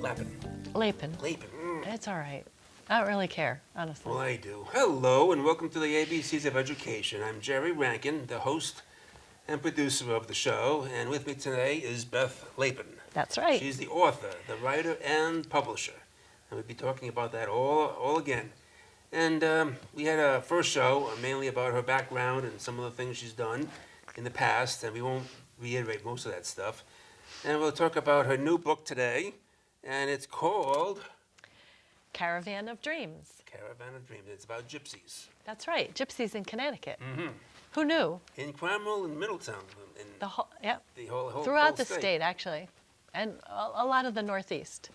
Lapin? Lapin. Lapin. It's all right. I don't really care, honestly. Well, I do. Hello, and welcome to the ABCs of Education. I'm Jerry Rankin, the host and producer of the show, and with me today is Beth Lapin. That's right. She's the author, the writer, and publisher. And we'll be talking about that all again. And we had a first show mainly about her background and some of the things she's done in the past, and we won't reiterate most of that stuff. And we'll talk about her new book today, and it's called Caravan of Dreams. Caravan of Dreams. It's about gypsies. That's right. Gypsies in Connecticut. Mm-hmm. Who knew? In Cromwell and Middletown. In The whole, yeah. the whole Throughout the state. state, actually, and a lot of the Northeast.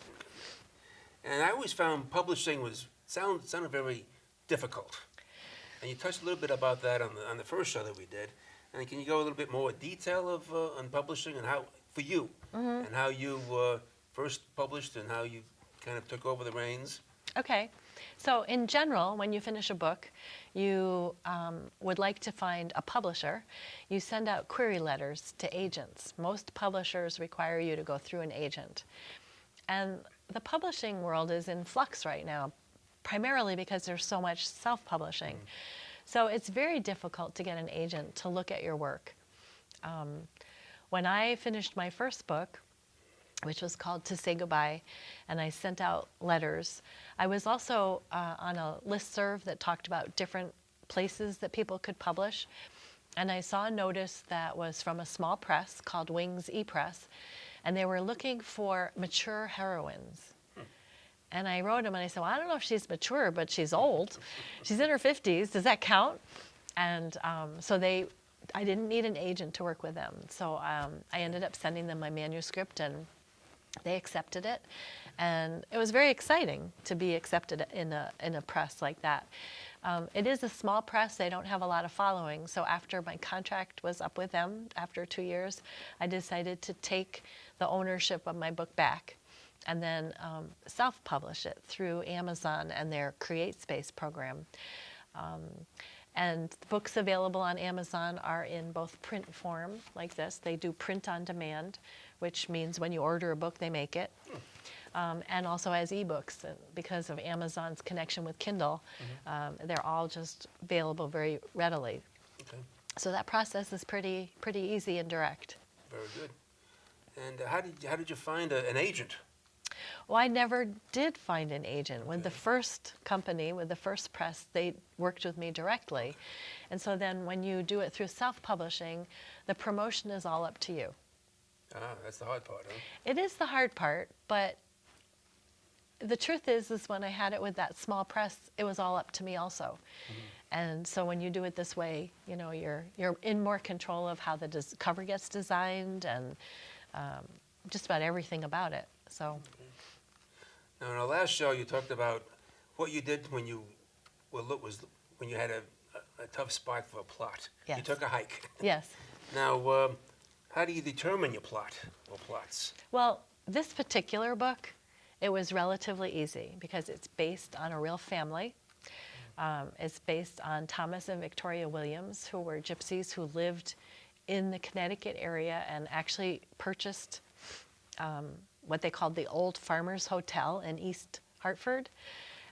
And I always found publishing sounded very difficult. And you touched a little bit about that on the first show that we did. And can you go a little bit more detail of on publishing and how for you and how you first published and how you kind of took over the reins? Okay. So in general, when you finish a book, you would like to find a publisher. You send out query letters to agents. Most publishers require you to go through an agent. And the publishing world is in flux right now, primarily because there's so much self-publishing. So it's very difficult to get an agent to look at your work. When I finished my first book, which was called To Say Goodbye, and I sent out letters, I was also on a listserv that talked about different places that people could publish. And I saw a notice that was from a small press called Wings E-Press, and they were looking for mature heroines. And I wrote them and I said, well, I don't know if she's mature, but she's old. She's in her 50s. Does that count? And I didn't need an agent to work with them. So I ended up sending them my manuscript and they accepted it. And it was very exciting to be accepted in a press like that. It is a small press. They don't have a lot of following. So after my contract was up with them, after 2 years, I decided to take the ownership of my book back and then self-publish it through Amazon and their Create Space program. And the books available on Amazon are in both print form, like this. They do print on demand, which means when you order a book, they make it. And also as ebooks, because of Amazon's connection with Kindle, they're all just available very readily. Okay. So that process is pretty easy and direct. Very good. And how did you find an agent? Well, I never did find an agent. With the first company, with the first press, they worked with me directly. And so then when you do it through self-publishing, the promotion is all up to you. Ah, that's the hard part, huh? It is the hard part, but the truth is when I had it with that small press, it was all up to me also. And so when you do it this way, you know, you're in more control of how the cover gets designed and just about everything about it. So. Now, in our last show, you talked about what you did when you had a tough spot for a plot. Yes. You took a hike. Yes. Now, how do you determine your plot or plots? Well, this particular book, it was relatively easy because it's based on a real family. It's based on Thomas and Victoria Williams, who were gypsies who lived in the Connecticut area and actually purchased what they called the Old Farmers Hotel in East Hartford.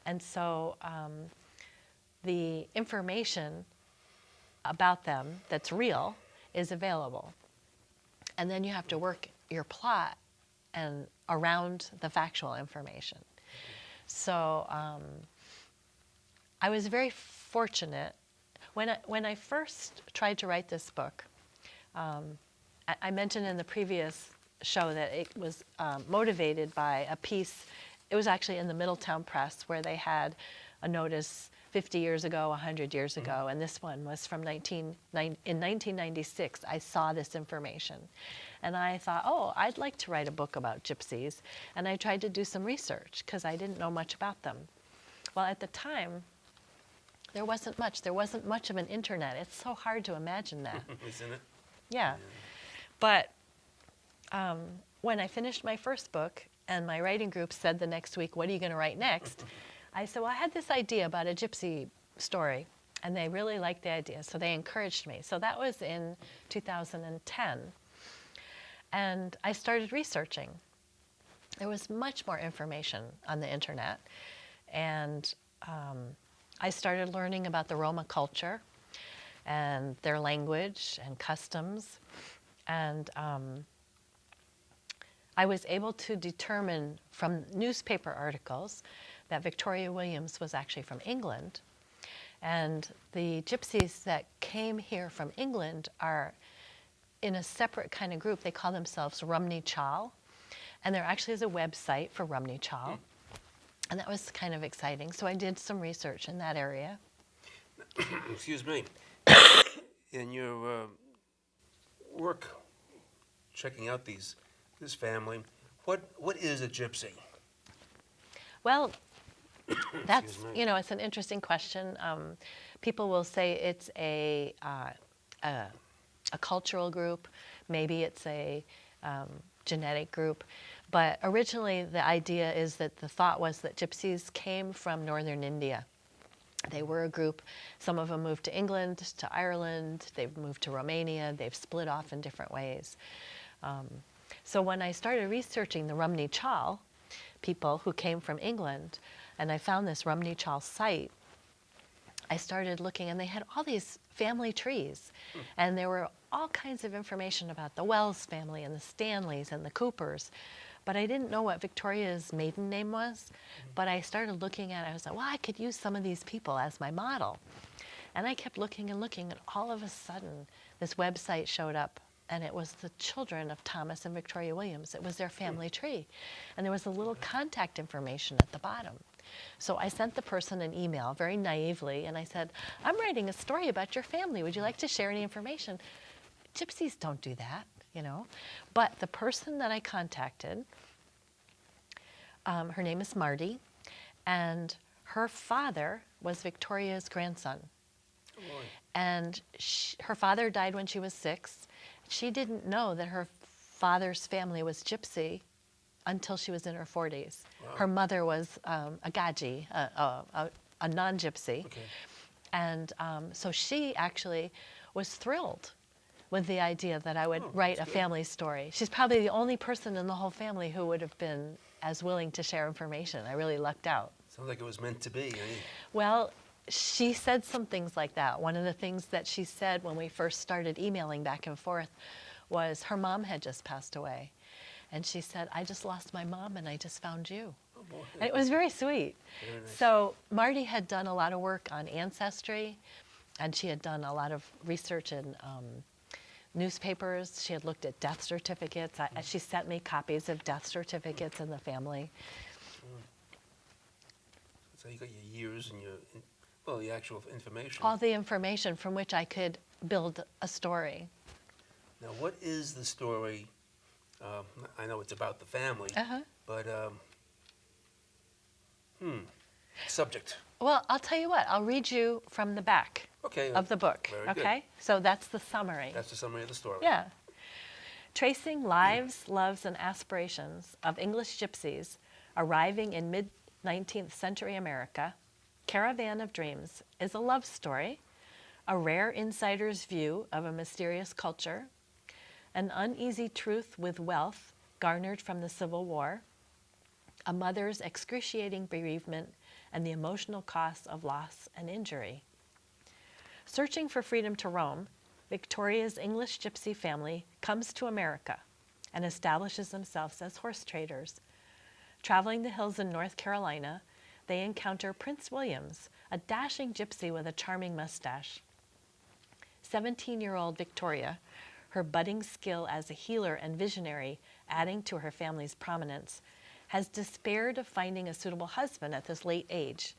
And so the information about them that's real is available. And then you have to work your plot and around the factual information. So I was very fortunate. When I first tried to write this book, I mentioned in the previous show that it was motivated by a piece. It was actually in the Middletown Press where they had a notice 50 years ago, 100 years ago, and this one was from in 1996. I saw this information, and I thought, oh, I'd like to write a book about gypsies, and I tried to do some research because I didn't know much about them. Well, at the time, there wasn't much. There wasn't much of an internet. It's so hard to imagine that. Isn't it? Yeah. But when I finished my first book and my writing group said the next week, what are you going to write next? I said, well, I had this idea about a gypsy story, and they really liked the idea, so they encouraged me. So that was in 2010. And I started researching. there was much more information on the internet. And I started learning about the Roma culture and their language and customs. And I was able to determine from newspaper articles that Victoria Williams was actually from England. And the gypsies that came here from England are in a separate kind of group. They call themselves Rumney Chal. And there actually is a website for Rumney Chal. And that was kind of exciting. So I did some research in that area. Excuse me. In your work, checking out this family, what is a gypsy? Well, that's, Excuse me. it's an interesting question. People will say it's a cultural group. Maybe it's a genetic group. But originally, the idea is that the thought was that gypsies came from northern India. They were a group. Some of them moved to England, to Ireland. They've moved to Romania. They've split off in different ways. So when I started researching the Rumney Chal people who came from England, and I found this Rumney Chal site, I started looking, and they had all these family trees. And there were all kinds of information about the Wells family and the Stanleys and the Coopers. But I didn't know what Victoria's maiden name was. But I started looking at it. I was like, well, I could use some of these people as my model. And I kept looking and looking, and all of a sudden, this website showed up. And it was the children of Thomas and Victoria Williams. It was their family tree. And there was a little contact information at the bottom. So I sent the person an email very naively, and I said, I'm writing a story about your family. Would you like to share any information? Gypsies don't do that, But the person that I contacted, her name is Marty, and her father was Victoria's grandson. Oh, boy. And her father died when she was 6. She didn't know that her father's family was gypsy until she was in her 40s. Wow. Her mother was a gaji, a non-gypsy. Okay. And so she actually was thrilled with the idea that I would write a that's good. family story. She's probably the only person in the whole family who would have been as willing to share information. I really lucked out. Sounds like it was meant to be. Well, she said some things like that. One of the things that she said when we first started emailing back and forth was her mom had just passed away. And she said, I just lost my mom and I just found you. Oh, boy. And it was very sweet. Very nice. So Marty had done a lot of work on ancestry, and she had done a lot of research in newspapers. She had looked at death certificates. She sent me copies of death certificates in the family. So you got your years and the actual information. All the information from which I could build a story. Now, what is the story? I know it's about the family, but subject. Well, I'll tell you what. I'll read you from the back of the book. Very good. Okay? So that's the summary. That's the summary of the story. Yeah. Tracing lives, loves, and aspirations of English gypsies arriving in mid-19th century America, Caravan of Dreams is a love story, a rare insider's view of a mysterious culture, an uneasy truth with wealth garnered from the Civil War, a mother's excruciating bereavement, and the emotional costs of loss and injury. Searching for freedom to roam, Victoria's English gypsy family comes to America and establishes themselves as horse traders. Traveling the hills in North Carolina, they encounter Prince Williams, a dashing gypsy with a charming mustache. 17-year-old Victoria, her budding skill as a healer and visionary adding to her family's prominence, has despaired of finding a suitable husband at this late age.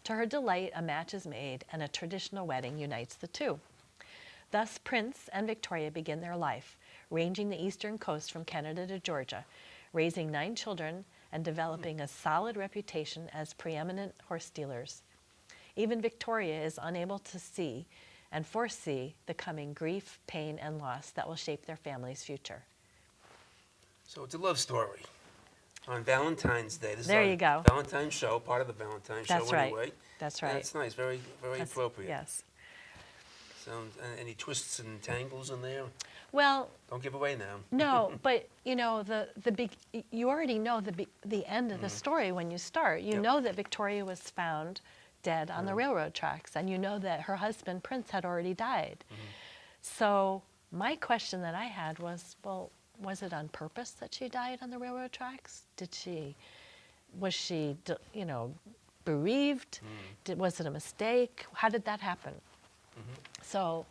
To her delight, a match is made and a traditional wedding unites the two. Thus, Prince and Victoria begin their life, ranging the eastern coast from Canada to Georgia, raising 9 children and developing a solid reputation as preeminent horse dealers. Even Victoria is unable to see and foresee the coming grief, pain, and loss that will shape their family's future. So it's a love story. On Valentine's Day. This There is you go. Valentine's show, part of the Valentine's That's show right. anyway. That's right. That's nice, very That's- appropriate. Yes. Sounds, any twists and tangles in there? Well, Don't give away now. no, but you know the big. You already know the end of the story when you start. You Yep. know that Victoria was found dead on the railroad tracks, and you know that her husband Prince had already died. So my question that I had was, well, was it on purpose that she died on the railroad tracks? Was she, you know, bereaved? Was it a mistake? How did that happen? So.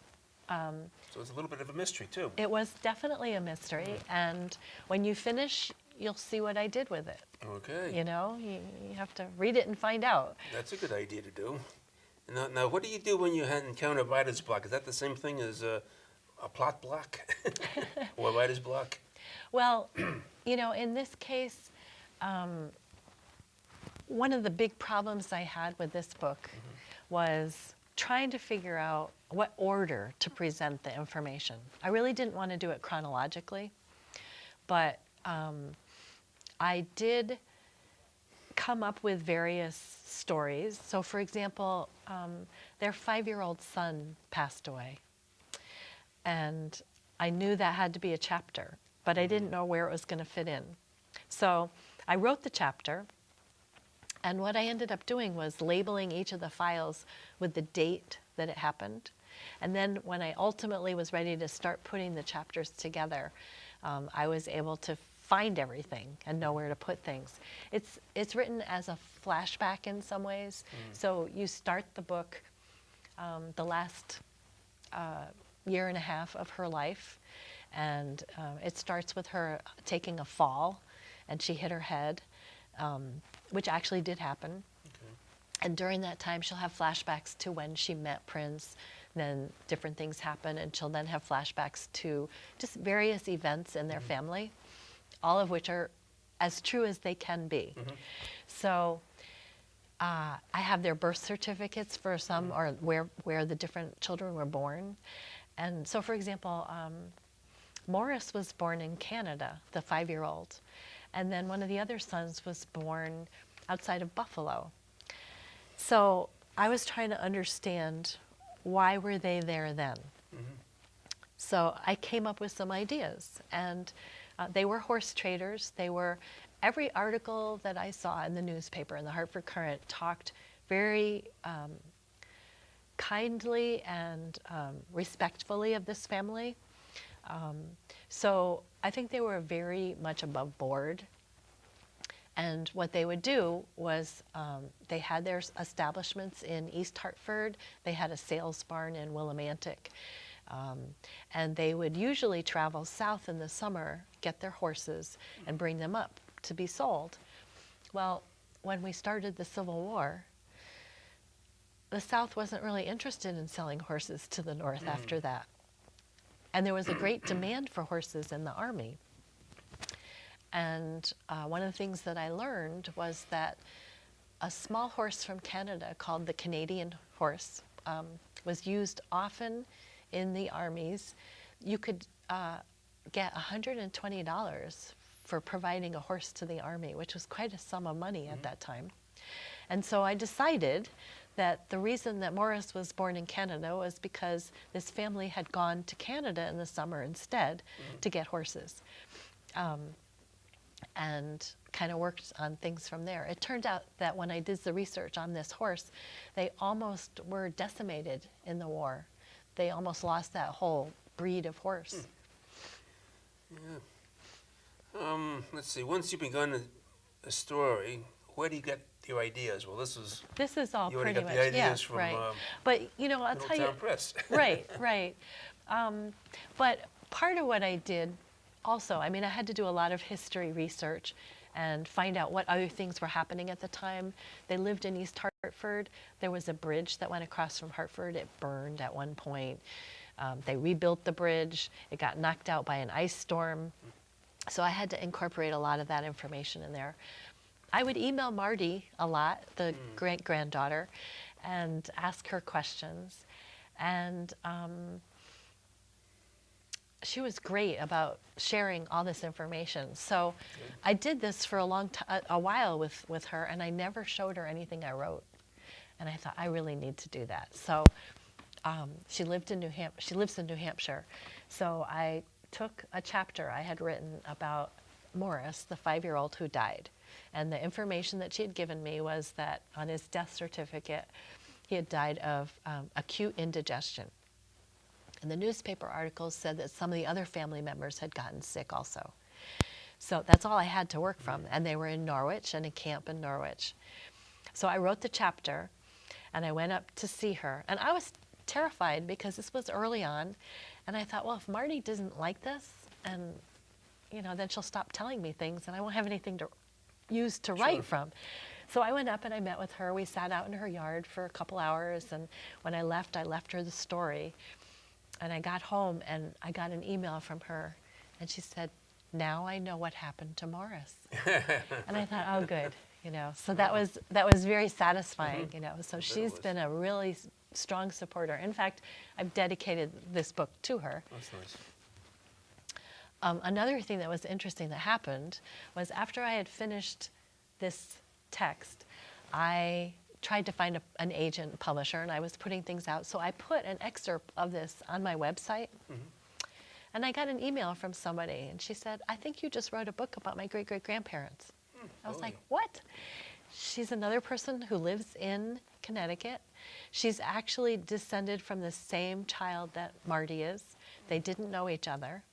So it's a little bit of a mystery, too. It was definitely a mystery, and when you finish, you'll see what I did with it. Okay. You know, you have to read it and find out. That's a good idea to do. Now, what do you do when you encounter writer's block? Is that the same thing as a plot block or writer's block? Well, you know, in this case, one of the big problems I had with this book was trying to figure out what order to present the information. I really didn't want to do it chronologically, but I did come up with various stories. So for example, their 5-year-old son passed away. And I knew that had to be a chapter, but I didn't know where it was going to fit in. So I wrote the chapter, and what I ended up doing was labeling each of the files with the date that it happened. And then when I ultimately was ready to start putting the chapters together, I was able to find everything and know where to put things. It's written as a flashback in some ways. So you start the book, the last year and a half of her life, and it starts with her taking a fall, and she hit her head, which actually did happen. And during that time, she'll have flashbacks to when she met Prince. Then different things happen, and she'll then have flashbacks to just various events in their family, all of which are as true as they can be. So I have their birth certificates for some, or where the different children were born. And so, for example, Morris was born in Canada, the 5-year-old. And then one of the other sons was born outside of Buffalo. So I was trying to understand, why were they there then? So I came up with some ideas, and they were horse traders. Every article that I saw in the newspaper, in the Hartford Courant, talked very kindly and respectfully of this family. So I think they were very much above board. And what they would do was they had their establishments in East Hartford. They had a sales barn in Willimantic. And they would usually travel south in the summer, get their horses, and bring them up to be sold. Well, when we started the Civil War, the South wasn't really interested in selling horses to the North after that. And there was a great demand for horses in the Army. And one of the things that I learned was that a small horse from Canada called the Canadian horse was used often in the armies. You could get $120 for providing a horse to the Army, which was quite a sum of money at that time. And so I decided that the reason that Morris was born in Canada was because this family had gone to Canada in the summer instead to get horses. And kind of worked on things from there. It turned out that when I did the research on this horse, they almost were decimated in the war. They almost lost that whole breed of horse. Yeah. Let's see. Once you've begun a story, where do you get your ideas? Well, this is all you already pretty got much, the ideas yeah, from right. But you know, I'll tell you, Middletown Press. right. But part of what I did also, I mean, I had to do a lot of history research and find out what other things were happening at the time. They lived in East Hartford. There was a bridge that went across from Hartford. It burned at one point. They rebuilt the bridge. It got knocked out by an ice storm. So I had to incorporate a lot of that information in there. I would email Marty a lot, the great-granddaughter, and ask her questions. And she was great about sharing all this information. So I did this for a while with her, and I never showed her anything I wrote. And I thought, I really need to do that. So She lived in She lives in New Hampshire. So I took a chapter I had written about Morris, the 5-year-old who died. And the information that she had given me was that on his death certificate, he had died of acute indigestion. And the newspaper articles said that some of the other family members had gotten sick also. So that's all I had to work from. And they were in Norwich, in a camp in Norwich. So I wrote the chapter, and I went up to see her. And I was terrified because this was early on. And I thought, well, if Marty doesn't like this, and then she'll stop telling me things, and I won't have anything to use to write from. So I went up and I met with her. We sat out in her yard for a couple hours, and when I left her the story. And I got home and I got an email from her, and she said, "Now I know what happened to Morris." And I thought, oh, good, So that was very satisfying, So she's been a really strong supporter. In fact, I've dedicated this book to her. That's nice. Another thing that was interesting that happened was after I had finished this text, I tried to find an agent publisher, and I was putting things out. So I put an excerpt of this on my website, and I got an email from somebody, and she said, "I think you just wrote a book about my great-great-grandparents." I was like, what? She's another person who lives in Connecticut. She's actually descended from the same child that Marty is. They didn't know each other.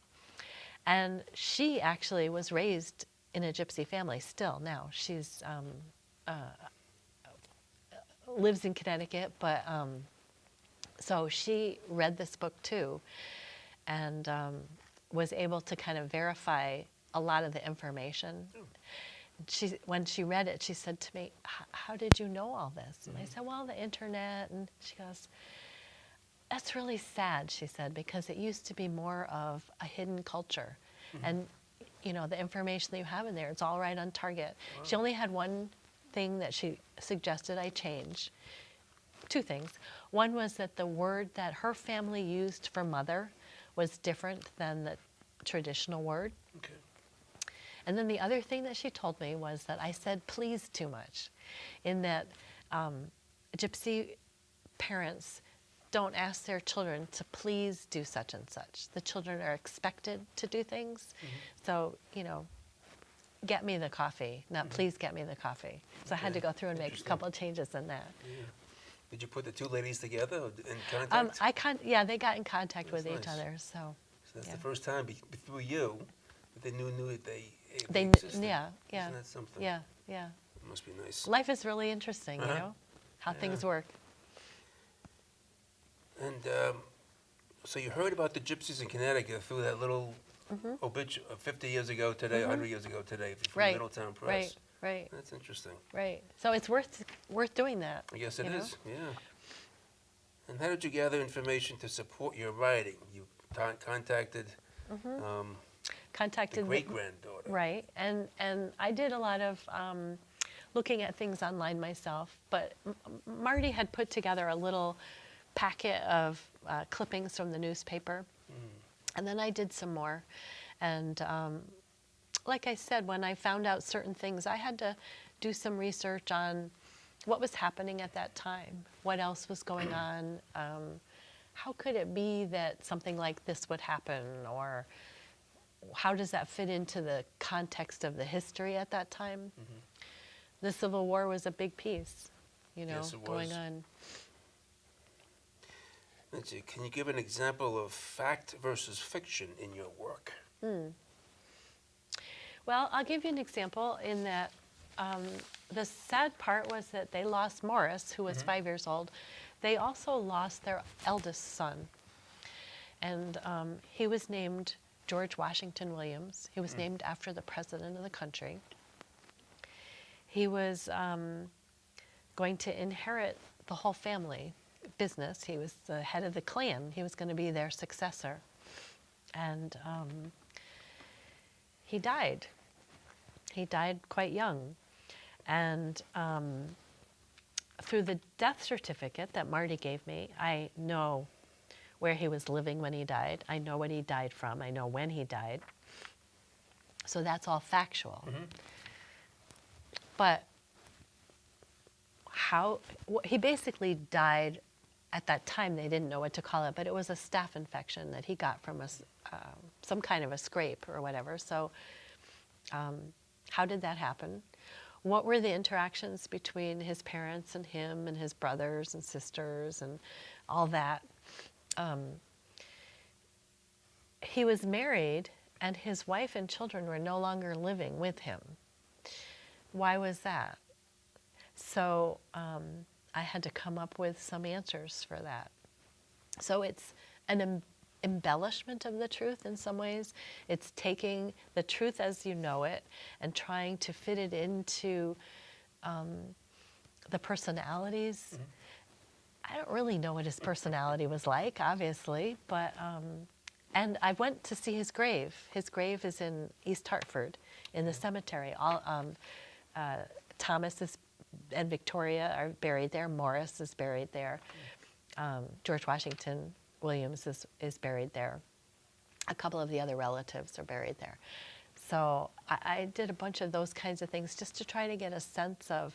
And she actually was raised in a gypsy family still now. She's lives in Connecticut, but so she read this book too, and was able to kind of verify a lot of the information. When she read it, she said to me, "How did you know all this?" And I said, "Well, the internet." And she goes, "That's really sad," she said, "because it used to be more of a hidden culture. And, the information that you have in there, it's all right on target." Wow. She only had one thing that she suggested I change. 2 things. One was that the word that her family used for mother was different than the traditional word. Okay. And then the other thing that she told me was that I said please too much, in that gypsy parents don't ask their children to please do such and such. The children are expected to do things. So, get me the coffee, not please get me the coffee. So I had to go through and make a couple of changes in that. Yeah. Did you put the 2 ladies together or in contact? They got in contact with each other. So that's the first time through you that they knew that they existed. Isn't that something? Yeah. It must be nice. Life is really interesting, how things work. And so you heard about the gypsies in Connecticut through that little obituary 50 years ago today, 100 years ago today, from Middletown Press. Right. That's interesting. Right. So it's worth doing that. I guess it is, yeah. And how did you gather information to support your writing? You contacted the great-granddaughter. Right. And I did a lot of looking at things online myself. But Marty had put together a little packet of clippings from the newspaper. And then I did some more. And like I said, when I found out certain things, I had to do some research on what was happening at that time, what else was going on, how could it be that something like this would happen, or how does that fit into the context of the history at that time? The Civil War was a big piece, Yes, it going was. on. Let's see, can you give an example of fact versus fiction in your work? Well, I'll give you an example in that the sad part was that they lost Morris, who was 5 years old. They also lost their eldest son. And he was named George Washington Williams. He was named after the president of the country. He was going to inherit the whole family business. He was the head of the clan. He was going to be their successor. And he died. He died quite young. And through the death certificate that Marty gave me, I know where he was living when he died. I know what he died from. I know when he died. So that's all factual. But he basically died at that time they didn't know what to call it, but it was a staph infection that he got from some kind of a scrape or whatever. So how did that happen? What were the interactions between his parents and him and his brothers and sisters and all that? He was married, and his wife and children were no longer living with him. Why was that? So I had to come up with some answers for that. So it's an embellishment of the truth in some ways. It's taking the truth as you know it and trying to fit it into the personalities. I don't really know what his personality was like, obviously, but and I went to see his grave. His grave is in East Hartford, in the cemetery. Thomas and Victoria are buried there. Morris is buried there. George Washington Williams is buried there. A couple of the other relatives are buried there. So I did a bunch of those kinds of things just to try to get a sense of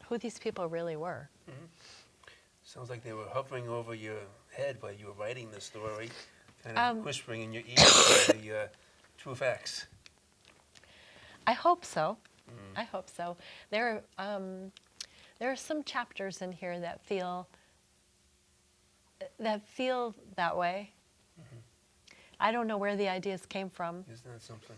who these people really were. Sounds like they were hovering over your head while you were writing the story, kind of whispering in your ear the true facts. I hope so. I hope so. There are some chapters in here that feel that way. I don't know where the ideas came from. Isn't that something?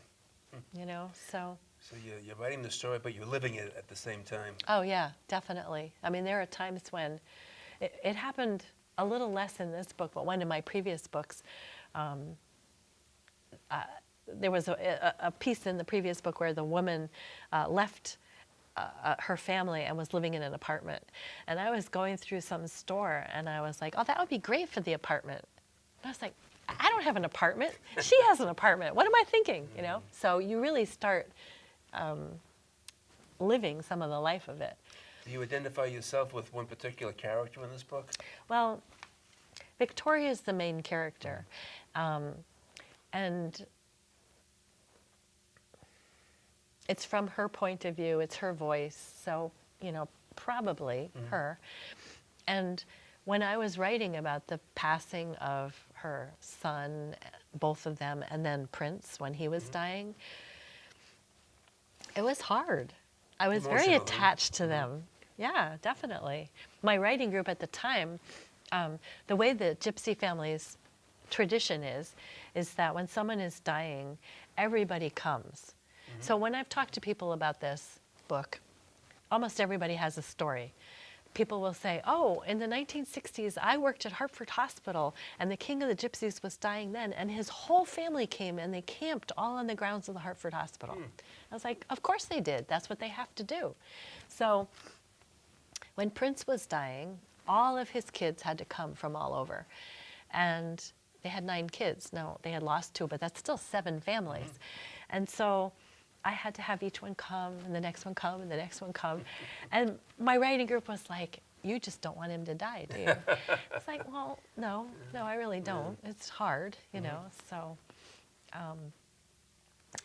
You know, so. So you're writing the story, but you're living it at the same time. Oh yeah, definitely. I mean, there are times when it happened a little less in this book, but one of my previous books, there was a piece in the previous book where the woman left her family and was living in an apartment. And I was going through some store and I was like, oh, that would be great for the apartment. And I was like, I don't have an apartment. She has an apartment. What am I thinking? You know? So you really start living some of the life of it. Do you identify yourself with one particular character in this book? Well, Victoria is the main character. And it's from her point of view, it's her voice, so, you know, probably her. And when I was writing about the passing of her son, both of them, and then Prince when he was dying, it was hard. I was very attached to them. Yeah, definitely. My writing group at the time, the way the gypsy family's tradition is that when someone is dying, everybody comes. So when I've talked to people about this book, almost everybody has a story. People will say, oh, in the 1960s, I worked at Hartford Hospital, and the king of the gypsies was dying then, and his whole family came, and they camped all on the grounds of the Hartford Hospital. I was like, of course they did. That's what they have to do. So when Prince was dying, all of his kids had to come from all over. And they had 9 kids. No, they had lost 2, but that's still 7 families. And so I had to have each one come, and the next one come, and the next one come. And my writing group was like, you just don't want him to die, do you? It's like, well, no, I really don't. It's hard, you know. So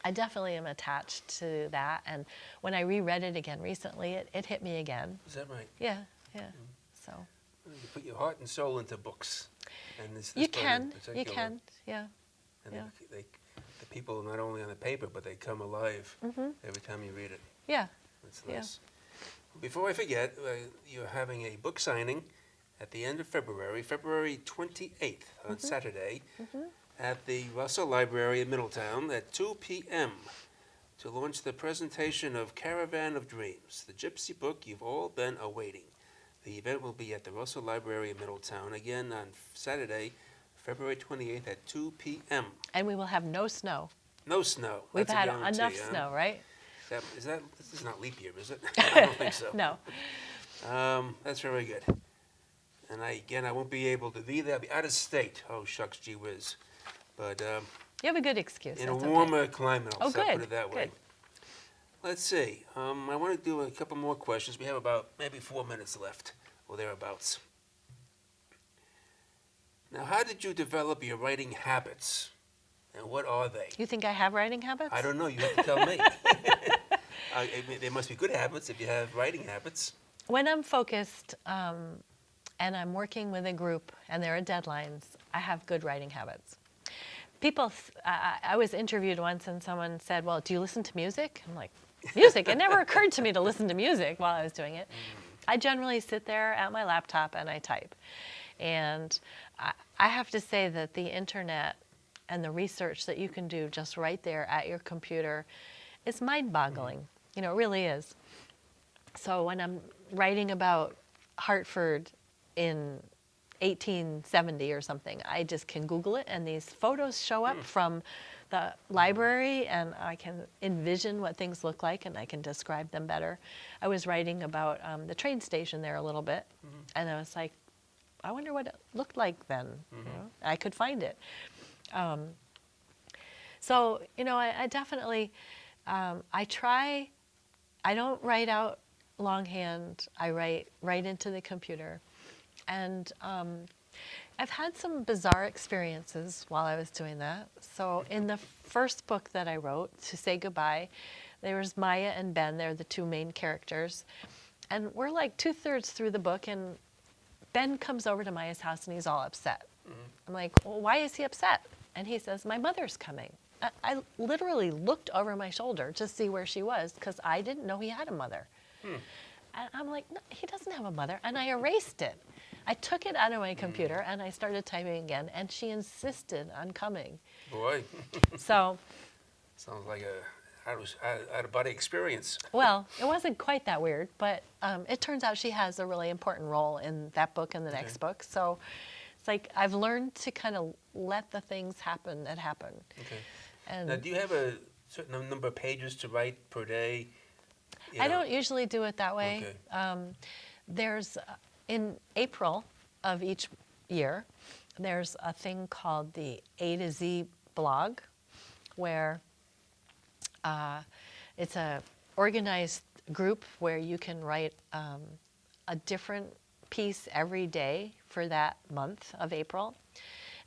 I definitely am attached to that. And when I reread it again recently, it hit me again. Is that right? Yeah. So You put your heart and soul into books. And this you book in can, particular. yeah. And the people, not only on the paper, but they come alive every time you read it. Yeah. That's nice. Before I forget, you're having a book signing at the end of February, February 28th, on Saturday, at the Russell Library in Middletown at 2 p.m. to launch the presentation of Caravan of Dreams, the gypsy book you've all been awaiting. The event will be at the Russell Library in Middletown, again on Saturday, February 28th at 2 p.m. And we will have no snow. No snow. We've That's a had guarantee, enough huh? snow, right? This is not leap year, is it? I don't think so. No. That's very good. And I won't be able to be there. I'll be out of state. Oh, shucks, gee whiz. But You have a good excuse. in a That's warmer climate, I'll good. put it that way. Good. Let's see. I want to do a couple more questions. We have about maybe 4 minutes left, or thereabouts. Now, how did you develop your writing habits, and what are they? You think I have writing habits? I don't know. You have to tell me. There must be good habits if you have writing habits. When I'm focused, and I'm working with a group and there are deadlines, I have good writing habits. People, I was interviewed once and someone said, well, do you listen to music? I'm like, music? It never occurred to me to listen to music while I was doing it. I generally sit there at my laptop and I type. And I have to say that the internet and the research that you can do just right there at your computer is mind-boggling. You know, it really is. So when I'm writing about Hartford in 1870 or something, I just can Google it and these photos show up from the library and I can envision what things look like and I can describe them better. I was writing about the train station there a little bit and I was like, I wonder what it looked like then. You know? I could find it. So, you know, I definitely, I try, I don't write out longhand, I write right into the computer. And I've had some bizarre experiences while I was doing that. So in the first book that I wrote, To Say Goodbye, there was Maya and Ben, they're the two main characters. And we're like 2/3 through the book and Ben comes over to Maya's house and he's all upset. I'm like, well, why is he upset? And he says, my mother's coming. I literally looked over my shoulder to see where she was because I didn't know he had a mother. And I'm like, no, he doesn't have a mother. And I erased it. I took it out of my computer and I started typing again and she insisted on coming. Boy. So. Sounds like a out-of-body experience. Well, it wasn't quite that weird, but it turns out she has a really important role in that book and the next book. So it's like I've learned to kind of let the things happen that happen. Okay. And now, do you have a certain number of pages to write per day? I don't usually do it that way. Okay. There's, in April of each year, there's a thing called the A to Z blog, where it's a organized group where you can write a different piece every day for that month of April.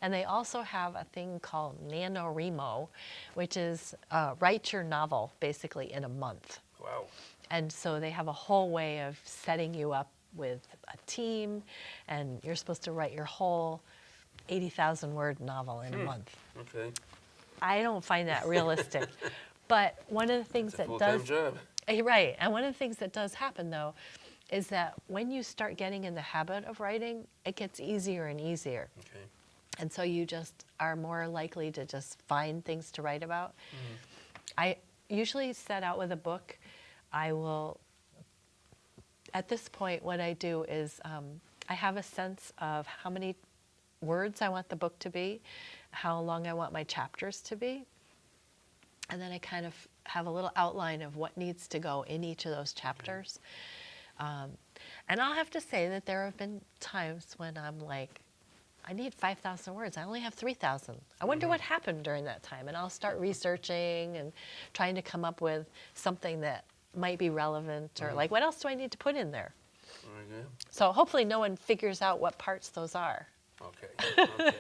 And they also have a thing called NaNoWriMo, which is write your novel basically in a month. Wow. And so they have a whole way of setting you up with a team, and you're supposed to write your whole 80,000 word novel in a month. Okay. I don't find that realistic. But one of the things It's a that full-time does job. Right, and one of the things that does happen though is that when you start getting in the habit of writing, it gets easier and easier. Okay. And so you just are more likely to just find things to write about. I usually set out with a book. I will, at this point, what I do is I have a sense of how many words I want the book to be, how long I want my chapters to be, and then I kind of have a little outline of what needs to go in each of those chapters. And I'll have to say that there have been times when I'm like, I need 5,000 words. I only have 3,000. I wonder what happened during that time. And I'll start researching and trying to come up with something that might be relevant or like, what else do I need to put in there? Very good. So hopefully no one figures out what parts those are. Okay. Okay.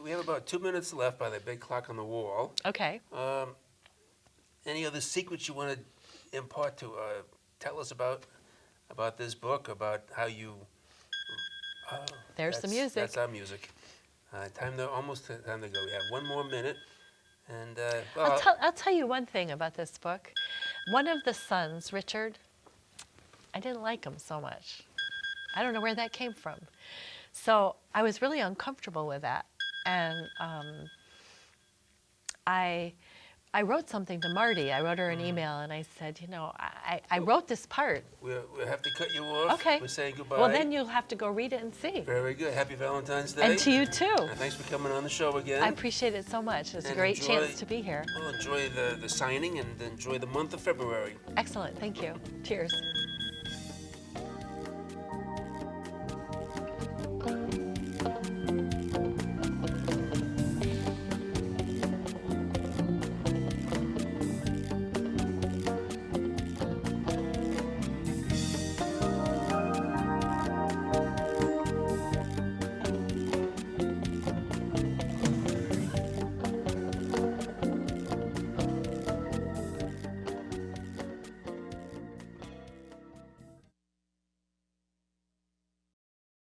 We have about 2 minutes left by the big clock on the wall. Okay. Any other secrets you want to impart to tell us about this book, about how you... There's the music. That's our music. Almost time to go. We have 1 more minute. And I'll tell you one thing about this book. One of the sons, Richard, I didn't like him so much. I don't know where that came from. So I was really uncomfortable with that. And I wrote something to Marty. I wrote her an email and I said, you know, I wrote this part. We'll have to cut you off. Okay. We're saying goodbye. Well, then you'll have to go read it and see. Very good. Happy Valentine's Day. And to you too. Thanks for coming on the show again. I appreciate it so much. It's a great chance to be here. Well, enjoy the signing and enjoy the month of February. Excellent. Thank you. Cheers.